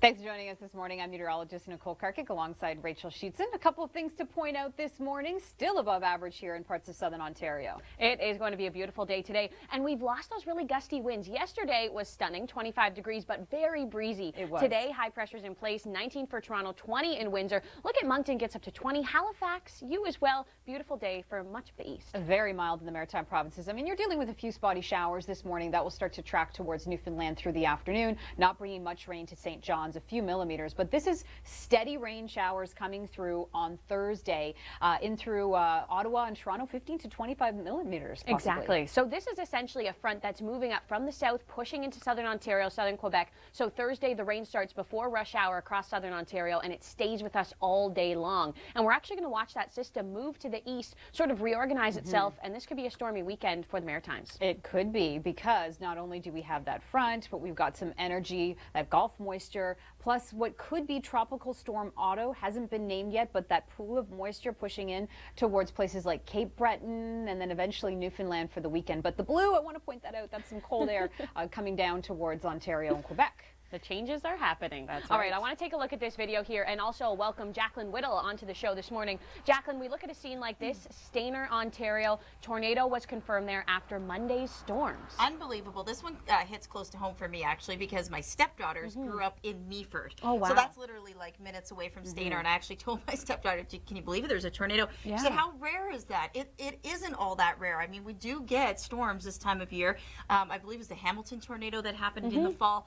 Thanks for joining us this morning. I'm meteorologist Nicole alongside Rachel. A couple of things to point out this morning. Still above average here in parts of southern Ontario. It is going to be a beautiful day today, and we've lost those really gusty winds. Yesterday was stunning, 25 degrees, but very breezy. It was. Today, high pressure's in place, 19 for Toronto, 20 in Windsor. Look at Moncton, gets up to 20. Halifax, you as well. Beautiful day for much of the east. Very mild in the maritime provinces. I mean, you're dealing with a few spotty showers this morning. That will start to track towards Newfoundland through the afternoon, not bringing much rain to St. John's, a few millimeters. But this is steady rain showers coming through on Thursday in through Ottawa and Toronto, 15 to 25 millimeters. Possibly. Exactly. So this is essentially a front that's moving up from the south, pushing into southern Ontario, southern Quebec. So Thursday, the rain starts before rush hour across southern Ontario, and it stays with us all day long. And we're actually going to watch that system move to the east, sort of reorganize itself, and this could be a stormy weekend for the Maritimes. It could be, because not only do we have that front, but we've got some energy, that Gulf moisture, plus what could be Tropical Storm Otto, hasn't been named yet, but that pool of moisture pushing in towards places like Cape Breton and then eventually Newfoundland for the weekend. But the blue, I want to point that out, that's some cold air coming down towards Ontario and Quebec. The changes are happening. That's all right. I want to take a look at this video here and also welcome Jaclyn onto the show this morning. Jaclyn, we look at a scene like this, Stayner, Ontario. Tornado was confirmed there after Monday's storms. Unbelievable. This one hits close to home for me, actually, because my stepdaughters grew up in Meaford. Oh, wow. So that's literally like minutes away from Stayner. And I actually told my stepdaughter, can you believe it? There's a tornado. Yeah. She said, how rare is that? It isn't all that rare. I mean, we do get storms this time of year. I believe it was the Hamilton tornado that happened in the fall.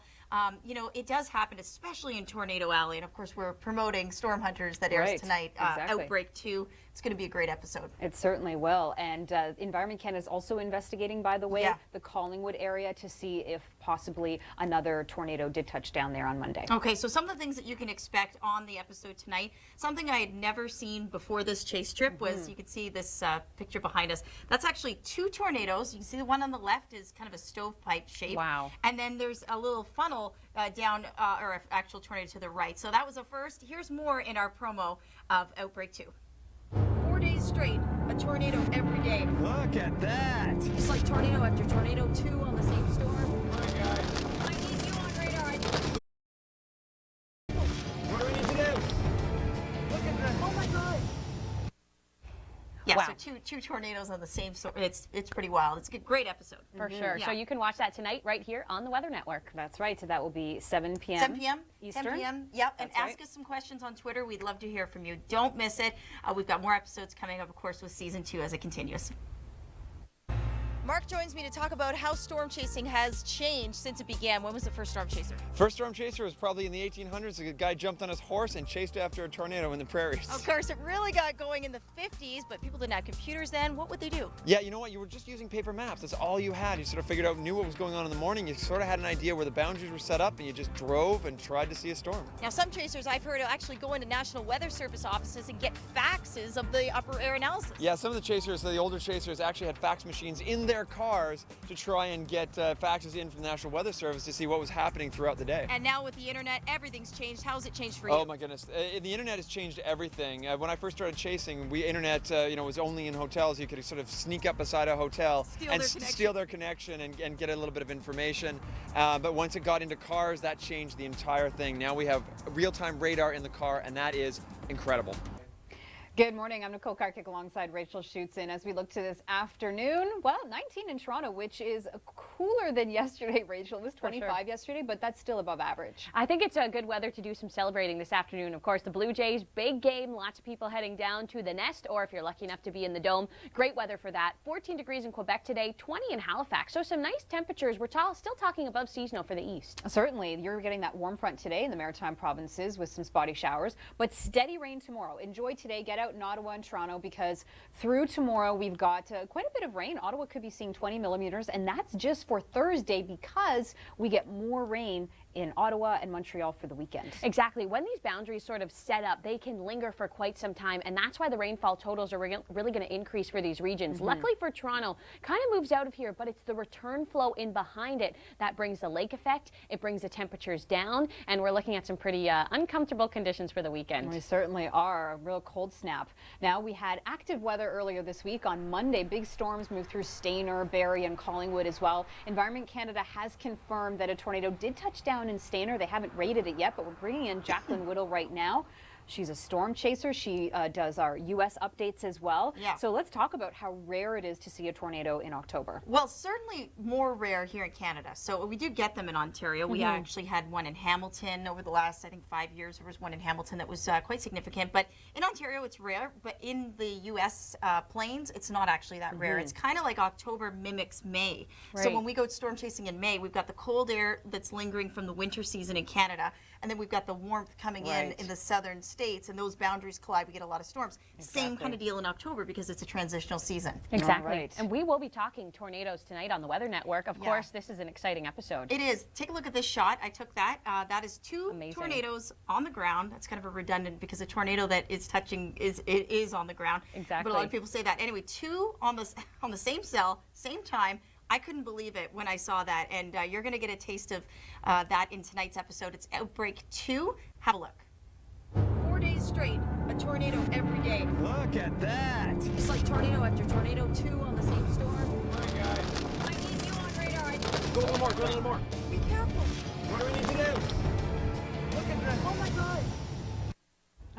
You know, it does happen, especially in Tornado Alley. And of course, we're promoting Storm Hunters that airs tonight, exactly. Outbreak 2. It's going to be a great episode. It certainly will. And Environment Canada is also investigating, by the way, the Collingwood area to see if possibly another tornado did touch down there on Monday. Okay, so some of the things that you can expect on the episode tonight, something I had never seen before this chase trip was, you can see this picture behind us. That's actually two tornadoes. You can see the one on the left is kind of a stovepipe shape. Wow. And then there's a little funnel down, or an actual tornado to the right. So that was a first. Here's more in our promo of Outbreak 2. 4 days straight, a tornado every day. Look at that! Just like tornado after tornado, 2 on the same storm. Come on, guys. I need you on radar. What do we need to do? Look at that. Oh my God. Yeah, Wow. so two tornadoes on the same storm. It's pretty wild. It's a great episode. For sure. Yeah. So you can watch that tonight right here on the Weather Network. That's right. So that will be 7 p.m. 7 p.m. Eastern. 10 p.m. Yep. And That's ask right. us some questions on Twitter. We'd love to hear from you. Don't miss it. We've got more episodes coming up, of course, with season 2 as it continues. Mark joins me to talk about how storm chasing has changed since it began. When was the first storm chaser? First storm chaser was probably in the 1800s. A guy jumped on his horse and chased after a tornado in the prairies. Of course, it really got going in the 50s, but people didn't have computers then. What would they do? Yeah, you know what? You were just using paper maps. That's all you had. You sort of figured out, knew what was going on in the morning. You sort of had an idea where the boundaries were set up, and you just drove and tried to see a storm. Now, some chasers I've heard actually go into National Weather Service offices and get faxes of the upper air analysis. Yeah, some of the chasers, the older chasers, actually had fax machines in their cars to try and get faxes in from the National Weather Service to see what was happening throughout the day. And now with the internet, everything's changed. How's it changed for you? Oh my goodness, the internet has changed everything. When I first started chasing, internet was only in hotels. You could sort of sneak up beside a hotel and steal their connection and get a little bit of information. But once it got into cars, that changed the entire thing. Now we have real-time radar in the car, and that is incredible. Good morning. I'm Nicole alongside Rachel as we look to this afternoon. Well, 19 in Toronto, which is cooler than yesterday, Rachel. It was 25 yesterday, but that's still above average. I think it's a good weather to do some celebrating this afternoon. Of course, the Blue Jays, big game. Lots of people heading down to the Nest, or if you're lucky enough to be in the Dome, great weather for that. 14 degrees in Quebec today, 20 in Halifax. So some nice temperatures. We're still talking above seasonal for the east. Certainly. You're getting that warm front today in the maritime provinces with some spotty showers, but steady rain tomorrow. Enjoy today. Get out in Ottawa and Toronto, because through tomorrow we've got quite a bit of rain. Ottawa could be seeing 20 millimeters, and that's just for Thursday, because we get more rain in Ottawa and Montreal for the weekend. Exactly. When these boundaries sort of set up, they can linger for quite some time, and that's why the rainfall totals are really going to increase for these regions. Luckily for Toronto, kind of moves out of here, but it's the return flow in behind it that brings the lake effect. It brings the temperatures down, and we're looking at some pretty uncomfortable conditions for the weekend. We certainly are. A real cold snap. Now, we had active weather earlier this week. On Monday, big storms moved through Stayner, Barrie, and Collingwood as well. Environment Canada has confirmed that a tornado did touch down down in Stainer. They haven't rated it yet, but we're bringing in Jaclyn Whittle right now. She's a storm chaser. She does our U.S. updates as well. Yeah. So let's talk about how rare it is to see a tornado in October. Well, certainly more rare here in Canada. So we do get them in Ontario. We actually had one in Hamilton over the last, I think, 5 years. There was one in Hamilton that was quite significant. But in Ontario, it's rare. But in the U.S. Plains, it's not actually that rare. It's kind of like October mimics May. So Right. when we go storm chasing in May, we've got the cold air that's lingering from the winter season in Canada. And then we've got the warmth coming in the southern states, and those boundaries collide. We get a lot of storms. Same kind of deal in October because it's a transitional season. Exactly. Right. And we will be talking tornadoes tonight on the Weather Network. Of course, this is an exciting episode. It is. Take a look at this shot. I took that. That is two Amazing. tornadoes on the ground. That's kind of a redundant because a tornado that is touching is on the ground. Exactly. But a lot of people say that. Anyway, two on the same cell, same time. I couldn't believe it when I saw that, and you're going to get a taste of that in tonight's episode. It's Outbreak 2. Have a look. 4 days straight, a tornado every day. Look at that. It's like tornado after tornado, 2 on the same storm. My guys. I need you on radar. Go a little more. Go a little more. Be careful. What do we need to do? Look at that. Oh my God.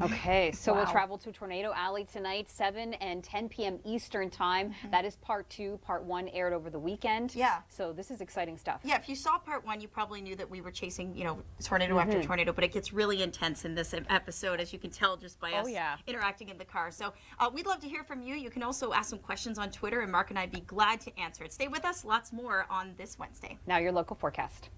Okay, so we'll Wow. travel to Tornado Alley tonight, 7 and 10 p.m. Eastern time. That is part 2. Part 1 aired over the weekend. Yeah. So this is exciting stuff. Yeah, if you saw part 1, you probably knew that we were chasing, tornado after tornado, but it gets really intense in this episode, as you can tell just by us interacting in the car. So we'd love to hear from you. You can also ask some questions on Twitter, and Mark and I'd be glad to answer it. Stay with us. Lots more on this Wednesday. Now your local forecast.